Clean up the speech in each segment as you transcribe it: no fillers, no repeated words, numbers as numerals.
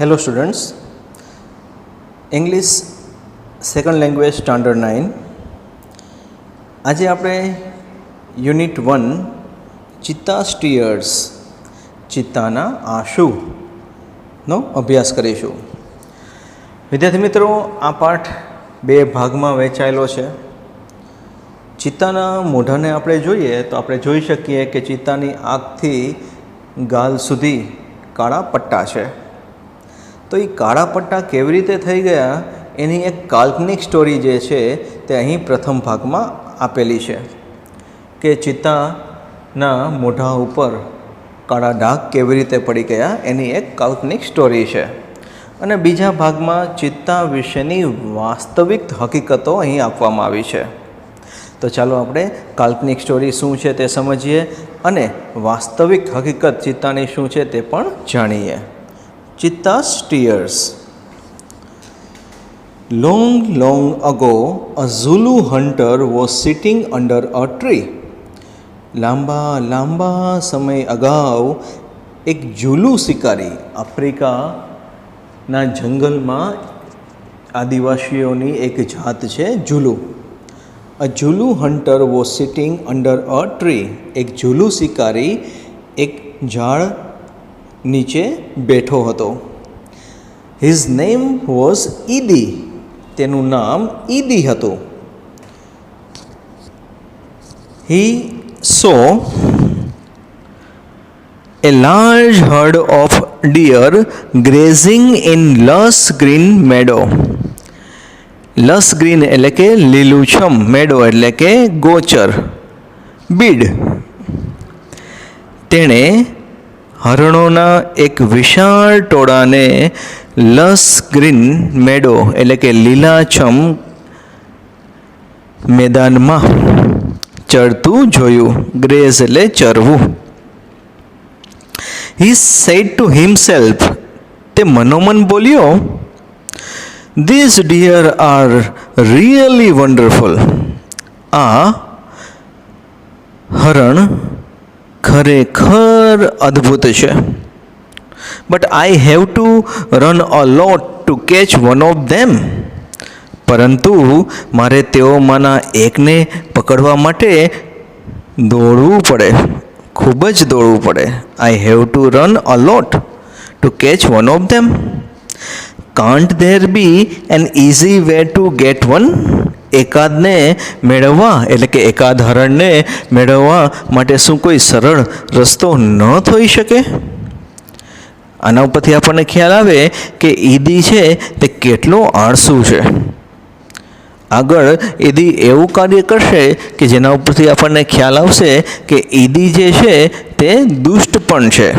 Hello students, English second language standard 9. આજે આપણે unit 1 ચિત્તા સ્ટીયર્સ ચિત્તાના આંસુનો અભ્યાસ કરીશું. વિદ્યાર્થી મિત્રો, આ પાઠ બે ભાગમાં વહેંચાયેલો છે. ચિત્તાના મોઢાને આપણે જોઈએ તો આપણે જોઈ શકીએ કે ચિત્તાની આંખથી ગાલ સુધી કાળા પટ્ટા છે. તો એ કાળા પટ્ટા કેવી રીતે થઈ ગયા એની એક કાલ્પનિક સ્ટોરી જે છે તે અહીં પ્રથમ ભાગમાં આપેલી છે કે ચિત્તાના મોઢા ઉપર કાળા ડાઘ કેવી રીતે પડી ગયા એની એક કાલ્પનિક સ્ટોરી છે. અને બીજા ભાગમાં ચિત્તા વિશેની વાસ્તવિક હકીકતો અહીં આપવામાં આવી છે. તો ચાલો આપણે કાલ્પનિક સ્ટોરી શું છે તે સમજીએ અને વાસ્તવિક હકીકત ચિત્તાની શું છે તે પણ જાણીએ. Chitta's tears. Long ago, a Zulu hunter was sitting under a tree. લાંબા સમય અગાઉ એક ઝુલુ શિકારી આફ્રિકાના જંગલમાં આદિવાસીઓની એક જાત છે ઝુલુ. A Zulu hunter was sitting under a tree. એક ઝુલુ શિકારી એક ઝાડ નીચે બેઠો હતો. His name was Idi. તેનું નામ ઈદી હતું. He saw a large herd of deer grazing in lush green meadow. Lush green એટલે કે લીલુંછમ, મેડો એટલે કે ગોચર, બીડ. તેણે હરણોના એક વિશાળ ટોળાને લસ ગ્રીન મેડો એટલે કે લીલાછમ મેદાનમાં ચરતું જોયું. ગ્રેઝ એટલે ચરવું. He said to himself. તે મનોમન બોલ્યો, these deer are really wonderful. આ હરણ ખરેખર અદ્ભુત છે. But I have to run a lot to catch one of them. પરંતુ મારે તેઓમાંના એકને પકડવા માટે દોડવું પડે, ખૂબ જ દોડવું પડે. I have to run a lot to catch one of them. Can't there be an easy way to get one. એકાદને મેળવવા એટલે કે એકાદ હરણને મેળવવા માટે શું કોઈ સરળ રસ્તો ન થઈ શકે? આના ઉપરથી આપણને ખ્યાલ આવે કે ઈદી છે તે કેટલો આળસુ છે. આગળ ઈદી એવું કાર્ય કરશે કે જેના ઉપરથી આપણને ખ્યાલ આવશે કે ઈદી જે છે તે દુષ્ટ પણ છે.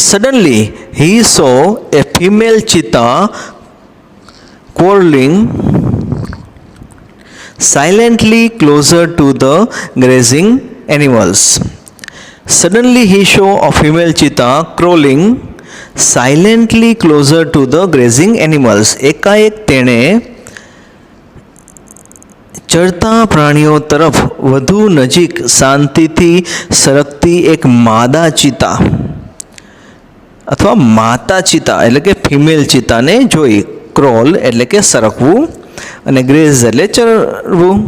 Suddenly he saw a female cheetah crawling silently closer to the grazing animals. Suddenly he saw a female cheetah crawling silently closer to the grazing animals. એકાએક તેણે ચરતા પ્રાણીઓ તરફ વધુ નજીક શાંતિથી સરકતી એક માદા ચિત્તા અથવા માતા ચિત્તા એટલે કે ફિમેલ ચિત્તાને જોઈ. ક્રોલ એટલે કે સરકવું અને ગ્રેઝ એટલે ચરવું.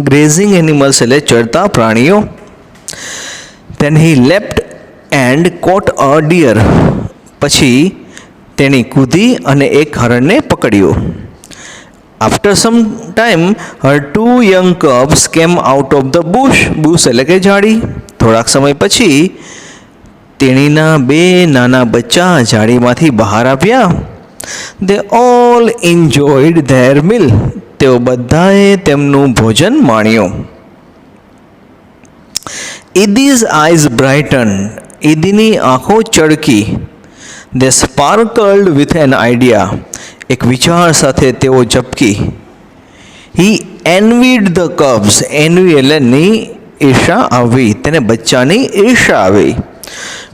ગ્રેઝિંગ એનિમલ્સ એટલે ચરતા પ્રાણીઓ. Then he leapt and caught a deer. પછી તેણી કૂદી અને એક હરણને પકડ્યું. After some time her two young cubs came out of the bush. Bush એટલે કે ઝાડી. થોડાક સમય પછી તેણીના બે નાના બચ્ચા ઝાડીમાંથી બહાર આવ્યા. They all enjoyed their meal. તેઓ બધાએ તેમનું ભોજન માણ્યું. Idi's eyes brightened. ઈદીની આંખો ચળકી. They sparkled with an idea. એક વિચાર સાથે તેઓ ઝબકી. He envied the cubs. envy એટલે ની ઈર્ષા આવી. તેને બચ્ચાની ઈર્ષા આવી.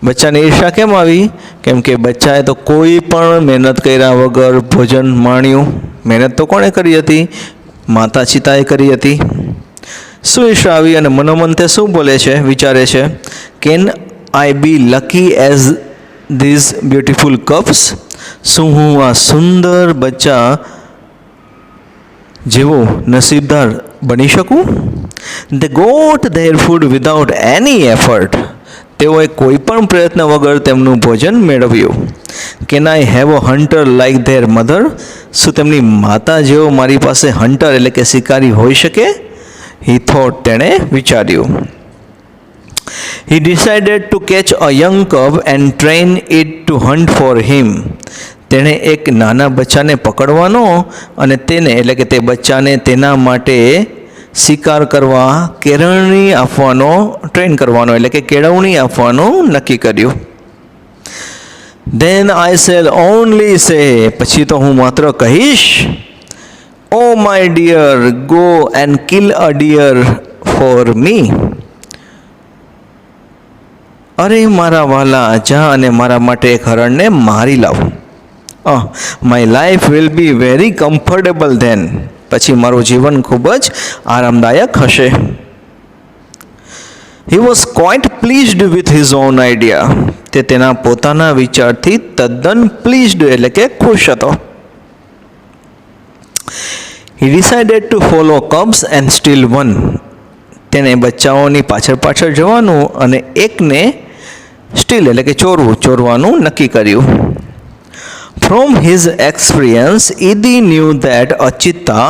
બચ્ચાની ઈર્ષા કેમ આવી? કેમ કે બચ્ચાએ તો કોઈ પણ મહેનત કર્યા વગર ભોજન માણ્યું. મહેનત તો કોણે કરી હતી? માતા ચિત્તાએ કરી હતી. શું ઈર્ષા આવી અને મનોમન તે શું બોલે છે, વિચારે છે? Can I be lucky as these beautiful cubs? શું હું આ સુંદર બચ્ચા જેવો નસીબદાર બની શકું? They got their food without any effort. તેઓએ કોઈ પણ પ્રયત્ન વગર તેમનું ભોજન મેળવ્યું. Can I have a hunter like their mother? શું તેમની માતા જેવો મારી પાસે હન્ટર એટલે કે શિકારી હોઈ શકે? He thought, તેણે વિચાર્યું. He decided to catch a young cub and train it to hunt for him. તેણે એક નાના બચ્ચાને પકડવાનો અને તેને એટલે કે તે બચ્ચાને તેના માટે શિકાર કરવા કેળવણી આપવાનો ટ્રેન કરવાનો એટલે કે કેળવણી આપવાનું નક્કી કર્યું. Then I shall only say, પછી તો હું માત્ર કહીશ, Oh my dear, go and kill a deer for me. અરે મારા વાલા, જા અને મારા માટે એક હરણને મારી લાવ. My life will be very comfortable then. પછી મારું જીવન ખૂબ જ આરામદાયક હશે. He was quite pleased with his own idea. તે તેના પોતાના વિચારથી તદ્દન pleased એટલે કે ખુશ હતો. He decided to follow cubs and steal one. તેણે બચ્ચાઓની પાછળ જવાનું અને એકને સ્ટીલ એટલે કે ચોરવાનું નક્કી કર્યું. From his experience, Idi knew that a cheetah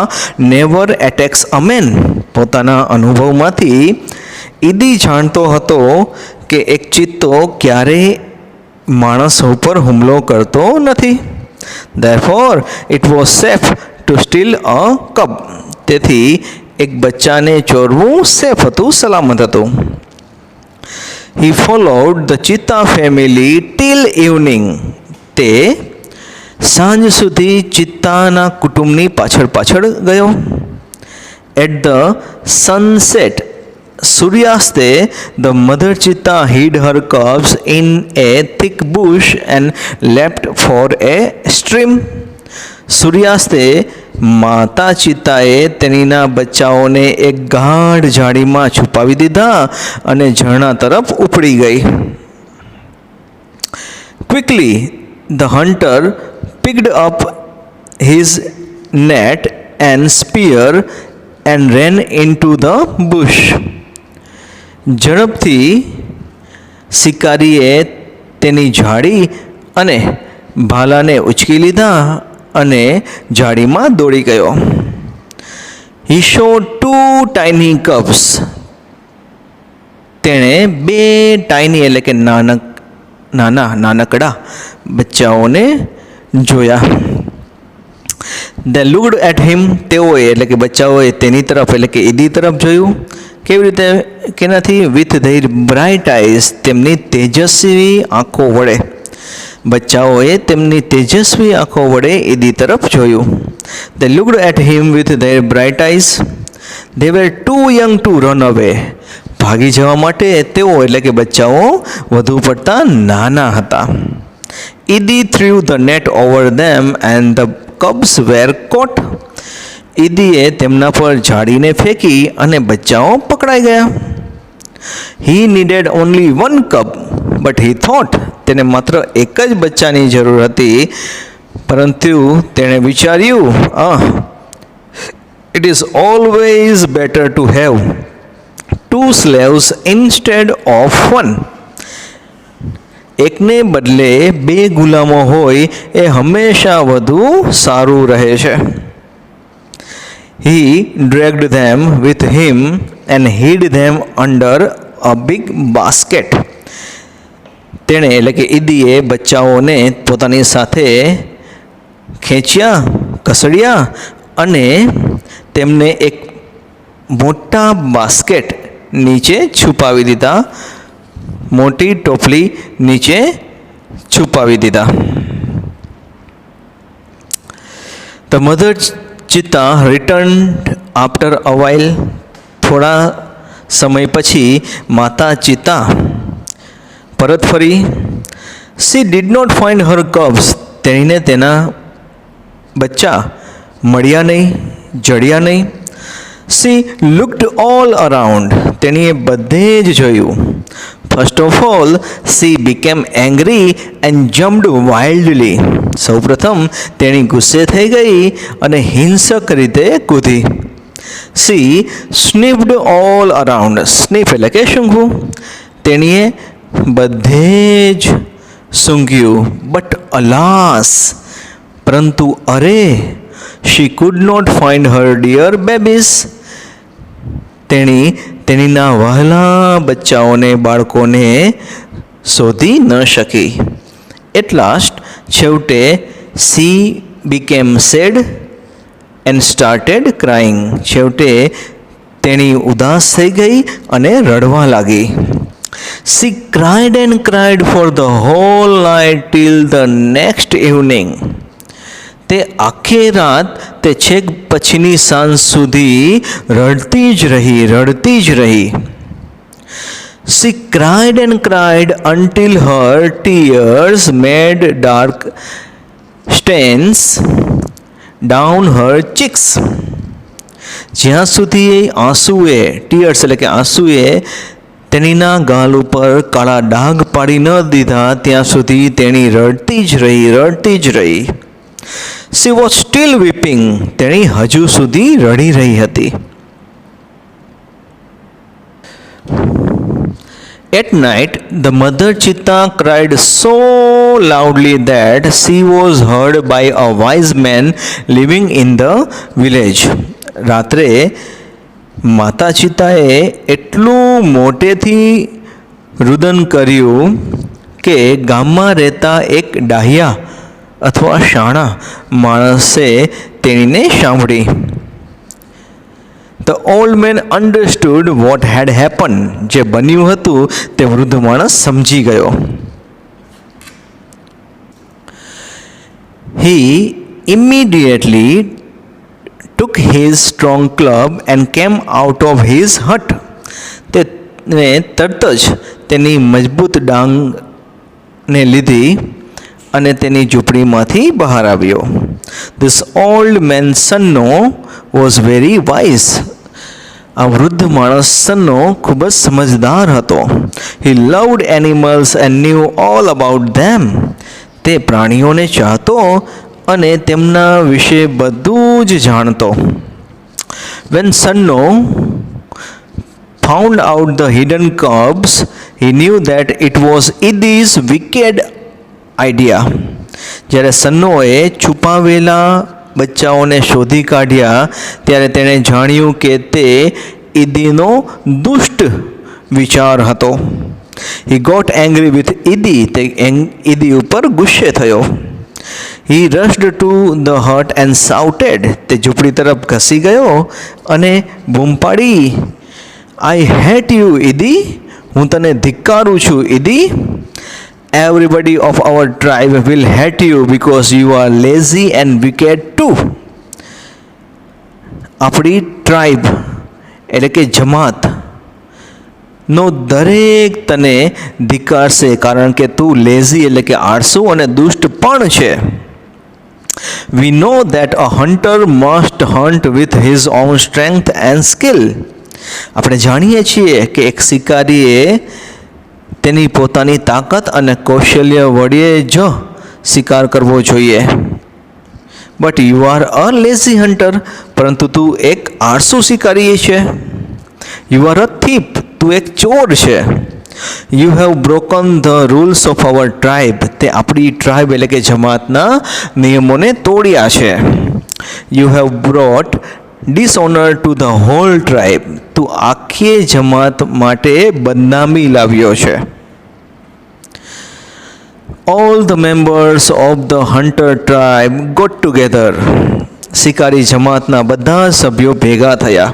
never attacks a man. પોતાના અનુભવમાંથી ઈદી જાણતો હતો કે એક ચિત્તો ક્યારેય માણસ ઉપર હુમલો કરતો નથી. Therefore, it was safe to steal a cub. તેથી એક બચ્ચાને ચોરવું સેફ હતું, સલામત હતું. He followed the cheetah family till evening. તે સાંજ સુધી ચિત્તાના કુટુંબની પાછળ ગયો. At the sunset, સૂર્યાસ્તે, the mother cheetah hid her cubs in a thick bush and leapt for a stream. સૂર્યાસ્તે માતા ચિત્તાએ તેણીના બચ્ચાઓને એક ગાઢ ઝાડીમાં છુપાવી દીધા અને ઝરણા તરફ ઉપડી ગઈ. Quickly, the hunter picked up his net and spear and ran into the bush. ઝડપથી શિકારીએ તેની ઝાડી અને ભાલાને ઉચકી લીધા અને ઝાડીમાં દોડી ગયો. He shot 2 tiny cubs. તેણે 2 ટાઇની એટલે કે નાનકડા બચ્ચાઓને જોયા. They looked at him. તેઓએ એટલે કે બચ્ચાઓએ તેની તરફ એટલે કે ઈદી તરફ જોયું. કેવી રીતે? કેનાથી? With their bright eyes. તેમની તેજસ્વી આંખો વડે. બચ્ચાઓએ તેમની તેજસ્વી આંખો વડે ઈદી તરફ જોયું. They looked at him with their bright eyes. They were too young to run away. ભાગી જવા માટે તેઓ એટલે કે બચ્ચાઓ વધુ પડતા નાના હતા. Idi threw the net over them and the cubs were caught. ઈદીએ તેમના પર ઝાડીને ફેંકી અને બચ્ચાઓ પકડાઈ ગયા. He needed only 1 cub, but he thought, તેને માત્ર એક જ બચ્ચાની જરૂર હતી, પરંતુ તેણે વિચાર્યું, it is always better to have 2 slaves instead of 1. એકને બદલે 2 ગુલામો હોય એ હંમેશા વધુ સારું રહે છે. He dragged them with him and hid them under a big basket. તેણે એટલે કે ઈદીએ બચ્ચાઓને પોતાની સાથે ખેંચ્યા, કસડ્યા અને તેમને એક મોટા બાસ્કેટ નીચે છુપાવી દીધા, મોટી ટોપલી નીચે છુપાવી દીધા. The mother cheetah returned after a while. થોડા સમય પછી માતા ચિત્તા પરત ફરી. She did not find her cubs. તેણીને તેના બચ્ચા મળ્યા નહીં, જડ્યા નહીં. She looked all around. તેણીએ બધે જ જોયું. First of all she became angry and jumped wildly. સૌપ્રથમ તેણી ગુસ્સે થઈ ગઈ અને હિંસક રીતે કૂદી. She sniffed all around. Sniff એટલે કે સૂંઘવું. તેણીએ બધે જ સૂંઘ્યું. બટ અલાસ, પરંતુ અરે, she could not find her dear babies. તેણીના વહાલા બચ્ચાઓને, બાળકોને શોધી ન શકી. એટ લાસ્ટ, છેવટે she became sad and started crying. છેવટે તેણી ઉદાસ થઈ ગઈ અને રડવા લાગી. She cried and cried for the whole night till the next evening. તે આખી રાત, તે છેક પછીની સાંજ સુધી રડતી જ રહી. She cried and cried until her tears made dark stains down her cheeks. જ્યાં સુધી આંસુએ, ટીયર્સ એટલે કે આંસુએ તેણીના ગાલ ઉપર કાળા ડાઘ પાડી ન દીધા, ત્યાં સુધી તેણી રડતી જ રહી. She was still weeping. તેણી હજુ સુધી રડી રહી હતી. At night, the mother cheetah cried so loudly that she was heard by a wise man living in the village. રાત્રે માતા ચિતાએ એટલું મોટેથી રુદન કર્યું કે ગામમાં રહેતા એક ડાહ્યા અથવા શાણા માણસે તેણીને સાંભળી. The old man understood what had happened. જે બન્યું હતું તે વૃદ્ધ માણસ સમજી ગયો. He immediately took his strong club and came out of his hut. તેને તરત જ તેની મજબૂત ડાંગને લીધી અને તેની ઝૂંપડીમાંથી બહાર આવ્યો. This old man Sanno was very wise. આ વૃદ્ધ માણસ સન્નો ખૂબ જ સમજદાર હતો. He loved animals and knew all about them. તે પ્રાણીઓને ચાહતો અને તેમના વિશે બધું જ જાણતો. When Sanno found out the hidden cubs, he knew that it was Idi's wicked idea. જ્યારે સન્નોએ છુપાવેલા બચ્ચાઓને શોધી કાઢ્યા ત્યારે તેણે જાણ્યું કે તે ઈદીનો દુષ્ટ વિચાર હતો. He got angry with Idi. તે ઈદી ઉપર ગુસ્સે થયો. He rushed to the hut and shouted. તે ઝૂંપડી તરફ ઘસી ગયો અને બૂમ પાડી, I hate you, Idi. હું તને ધિક્કારું છું, Idi. Everybody of our tribe will hate you because you are lazy and wicked too. આપણી ટ્રાઇબ એટલે કે જમાત નો દરેક તને ધિક્કારશે કારણ કે તું લેઝી એટલે કે આળસુ અને દુષ્ટ પણ છે. We know that a hunter must hunt with his own strength and skill. આપણે જાણીએ છીએ કે એક શિકારીએ તેની પોતાની તાકાત અને કૌશલ્ય વડે જ શિકાર કરવો જોઈએ. But you are a lazy hunter. પરંતુ તું એક આળસુ શિકારી છે. You are a thief. તું એક ચોર છે. You have broken the rules of our tribe. તે આપણી ટ્રાઇબ એટલે કે જમાતના નિયમોને તોડ્યા છે. You have brought dishonour to the whole tribe. તું આખી જમાત માટે બદનામી લાવ્યો છે. All the members of the hunter tribe got together. શિકારી જમાતના બધા સભ્યો ભેગા થયા.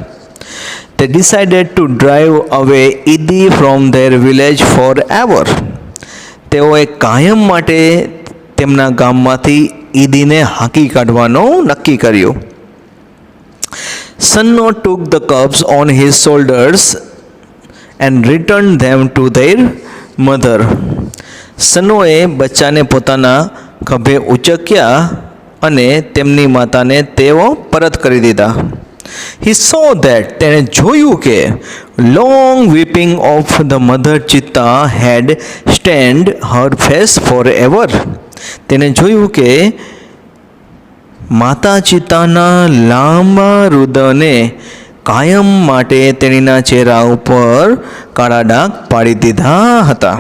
They decided to drive away Idi from their village forever. તેઓએ કાયમ માટે તેમના ગામમાંથી ઈદીને હાંકી કાઢવાનો નક્કી કર્યું. Sanno took the cubs on his shoulders and returned them to their mother. સન્નોએ બચ્ચાને પોતાના ખભે ઉચક્યા અને તેમની માતાને તેઓ પરત કરી દીધા. He saw that તેણે જોયું કે long weeping of the mother cheetah had stained her face forever. તેણે જોયું કે માતા ચિત્તાના લાંબા રુદને કાયમ માટે તેણીના ચહેરા ઉપર કાળા ડાઘ પાડી દીધા હતા.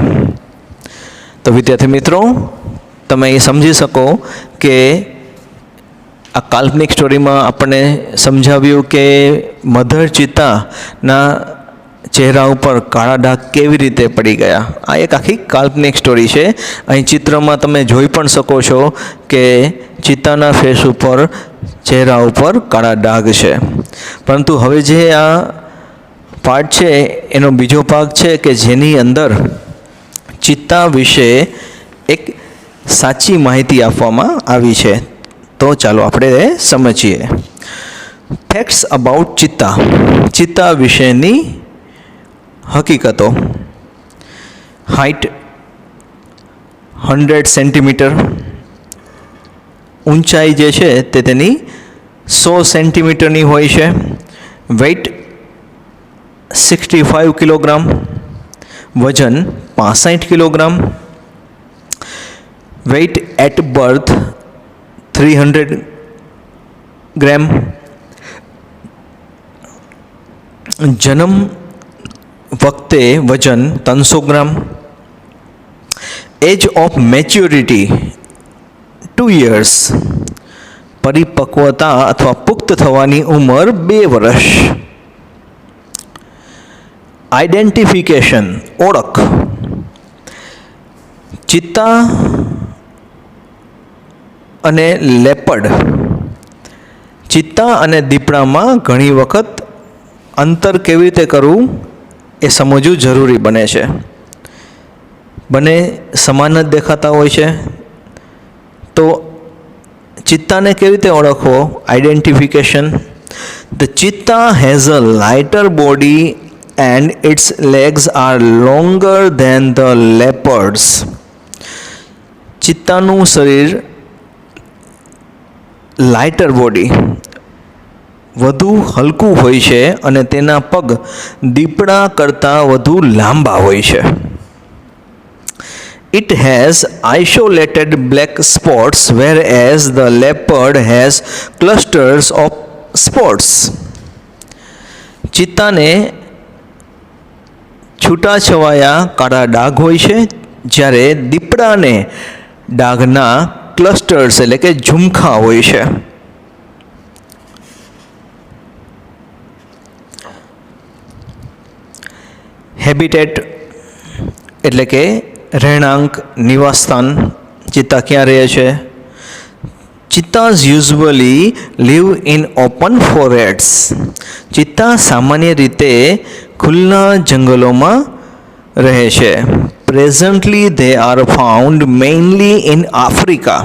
તો વિદ્યાર્થી મિત્રો, તમે એ સમજી શકો કે આ કાલ્પનિક સ્ટોરીમાં આપણને સમજાવ્યું કે મધર ચિત્તાના ચહેરા ઉપર કાળા ડાઘ કેવી રીતે પડી ગયા. આ એક આખી કાલ્પનિક સ્ટોરી છે. અહીં ચિત્રમાં તમે જોઈ પણ શકો છો કે ચિત્તાના ફેસ ઉપર ચહેરા ઉપર કાળા ડાઘ છે. પરંતુ હવે જે આ પાર્ટ છે એનો બીજો ભાગ છે કે જેની અંદર ચિત્તા વિશે એક સાચી માહિતી આપવામાં આવી છે. તો ચાલો આપણે સમજીએ. ફેક્ટ્સ અબાઉટ ચિત્તા. ચિત્તા વિશેની હકીકતો. Height 100 centimetre. ઊંચાઈ જે છે તે તેની 100 સેન્ટીમીટરની હોય છે. Weight 65 kilogram. વજન 65 kilogram. Weight at birth 300 gram. જન્મ વખતે વજન 300 gram. Age of maturity 2 years. પરિપક્વતા અથવા પુખ્ત થવાની ઉંમર 2 વર્ષ. આઇડેન્ટિફિકેશન ઓળખ. ચિત્તા અને લેપર્ડ. ચિત્તા અને દીપડામાં ઘણી વખત અંતર કેવી રીતે કરવું એ સમજવું જરૂરી બને છે. બંને સમાન જ દેખાતા હોય છે. તો ચિત્તાને કેવી રીતે ઓળખવો? Identification. The cheetah has a lighter body and its legs are longer than the leopards. ચિત્તાનું શરીર લાઇટર બોડી વધુ હલકું હોય છે અને તેના પગ દીપડા કરતાં વધુ લાંબા હોય છે. It has isolated black spots whereas the leopard has clusters of spots. ચિત્તાને છૂટાછવાયા કાળા ડાઘ હોય છે, જ્યારે દીપડાને ડાઘના ક્લસ્ટર્સ એટલે કે ઝુમખા હોય છે. હેબિટેટ એટલે કે રહેણાંક, નિવાસસ્થાન. ચિત્તા ક્યાં રહે છે? ચિત્તાઝ યુઝ્યુઅલી લીવ ઇન ઓપન ફોરેસ્ટ્સ. ચિત્તા સામાન્ય રીતે ખુલ્લા જંગલોમાં રહે છે. Presently they are found mainly in Africa.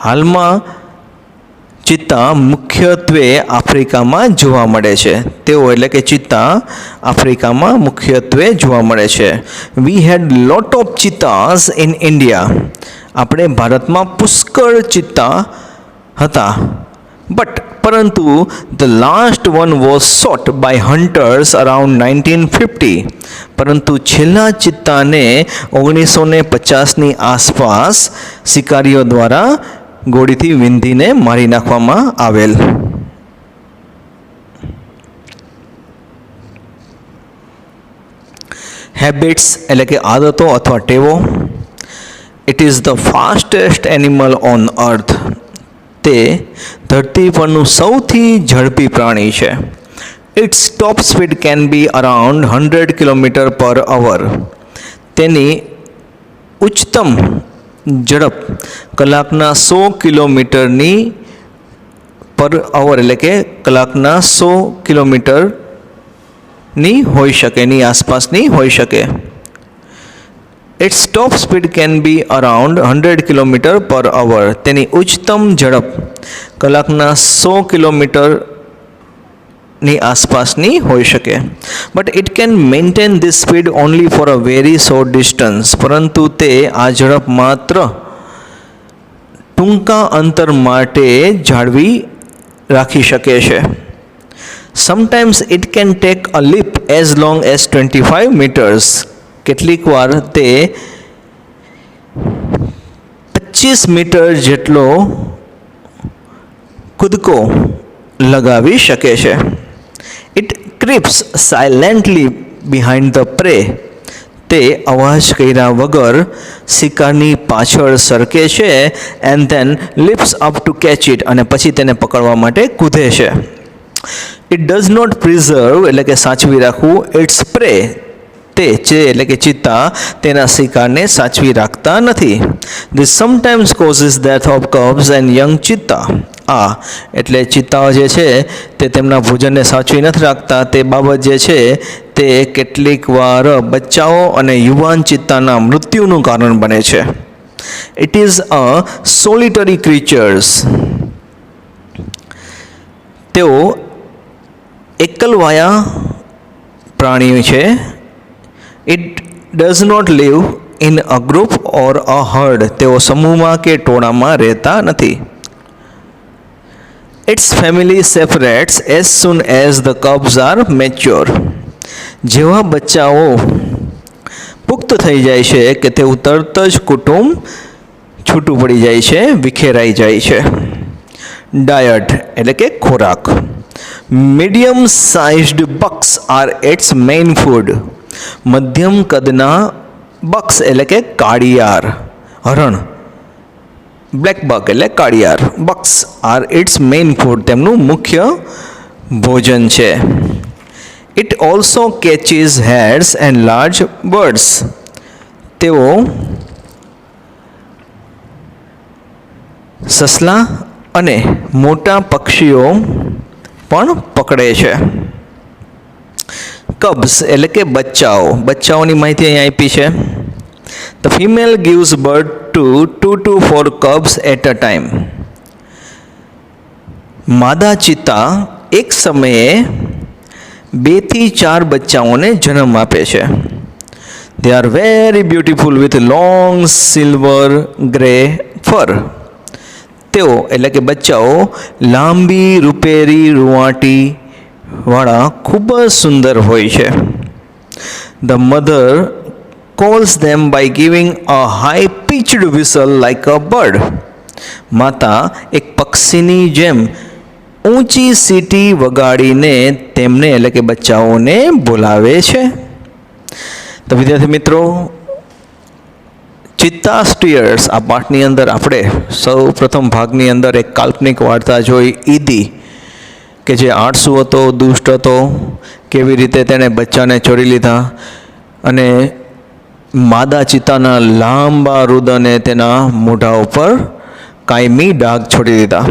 હાલમાં ચિત્તા મુખ્યત્વે આફ્રિકામાં જોવા મળે છે. તેઓ એટલે કે ચિત્તા આફ્રિકામાં મુખ્યત્વે જોવા મળે છે. We had lot of cheetahs in India. આપણે ભારતમાં પુષ્કળ ચિત્તા હતા. પરંતુ the last one was shot by hunters around 1950. પરંતુ છેલ્લા ચિત્તાને 1950ની આસપાસ શિકારીઓ દ્વારા ગોળીથી વીંધીને મારી નાખવામાં આવેલ. હેબિટ્સ એટલે કે આદતો અથવા ટેવો. It is the fastest animal on earth. તે ધરતી પરનું સૌથી ઝડપી પ્રાણી છે. Its top speed can be around 100 km/h. તેની ઉચ્ચતમ ઝડપ કલાકના 100 કિલોમીટરની પર અવર એટલે કે કલાકના 100 કિલોમીટરની હોઈ શકે, એની આસપાસની હોઈ શકે. Its top speed can be around 100 km/h. તેની ઉચ્ચતમ ઝડપ કલાકના 100 કિલોમીટરની આસપાસની હોઈ શકે. But it can maintain this speed only for a very short distance. પરંતુ તે આ ઝડપ માત્ર ટૂંકા અંતર માટે જાળવી રાખી શકે છે. Sometimes it can take a leap as long as 25 metres. કેટલીક વાર તે 25 મીટર જેટલો કૂદકો લગાવી શકે છે. ઇટ ક્રીપ્સ સાયલેન્ટલી બિહાઇન્ડ ધ પ્રે. તે અવાજ કર્યા વગર શિકારની પાછળ સરકે છે. And then lips up to catch it. અને પછી તેને પકડવા માટે કૂદે છે. ઇટ ડઝ નોટ પ્રિઝર્વ એટલે કે સાચવી રાખવું ઇટ્સ પ્રે. તે એટલે કે ચિત્તા તેના શિકારને સાચવી રાખતા નથી. This sometimes causes death of cubs and young cheetah. એટલે ચિત્તાઓ જે છે તે તેમના ભોજનને સાચવી નથી રાખતા. તે બાબત જે છે તે કેટલીક વાર બચ્ચાઓ અને યુવાન ચિત્તાના મૃત્યુનું કારણ બને છે. It is a solitary creatures. તેઓ એકલવાયા પ્રાણીઓ છે. It does not live in a group or a herd. તેઓ સમૂહમાં કે ટોળામાં રહેતા નથી. Its family separates as soon as the cubs are mature. જેવા બચ્ચાઓ પુખ્ત થઈ જાય છે કે તેવું તરત જ કુટુંબ છૂટું પડી જાય છે, વિખેરાઈ જાય છે. ડાયટ એટલે કે ખોરાક. Medium sized bucks are its main food. મધ્યમ કદના બક્સ એટલે કે કાળિયાર, હરણ, બ્લેક બક એટલે કાળિયાર, bucks are its main food. તેમનું મુખ્ય ભોજન છે. It also catches hares and large birds. તેઓ સસલા અને મોટા પક્ષીઓ પણ પકડે છે. કબ્સ એટલે કે બચ્ચાઓની માહિતી અહીં આપી છે. The female gives birth to 2 to 4 cubs at a time. માદા ચિત્તા એક સમયે 2 થી 4 બચ્ચાઓને જન્મ આપે છે. They are very beautiful with long silver grey fur. તેઓ એટલે કે બચ્ચાઓ લાંબી રૂપેરી રૂંવાટી વાળા ખૂબ જ સુંદર હોય છે. The mother calls them by giving a high pitched whistle like a bird. માતા એક પક્ષીની જેમ ઊંચી સીટી વગાડીને તેમને એટલે કે બચ્ચાઓને બોલાવે છે. તો વિદ્યાર્થી મિત્રો, ચિત્તા સ્ટીયર્સ આ પાઠની અંદર આપણે સૌ પ્રથમ ભાગની અંદર એક કાલ્પનિક વાર્તા જોઈ, ઈદી, કે જે આળસુ હતો, દુષ્ટ હતો, કેવી રીતે તેણે બચ્ચાને ચોરી લીધા અને માદા ચિત્તાના લાંબા રુદને તેના મોઢા ઉપર કાયમી ડાઘ છોડી દીધા.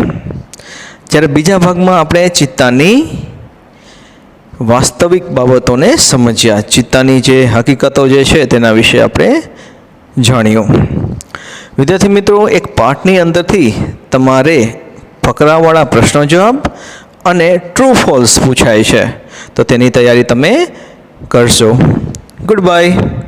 જ્યારે બીજા ભાગમાં આપણે ચિત્તાની વાસ્તવિક બાબતોને સમજ્યા, ચિત્તાની જે હકીકતો જે છે તેના વિશે આપણે જાણ્યું. વિદ્યાર્થી મિત્રો, એક પાઠની અંદરથી તમારે ફકરાવાળા પ્રશ્નો જવાબ અને ટ્રુ ફોલ્સ પૂછાય છે, તો તેની તૈયારી તમે કરશો. Good bye.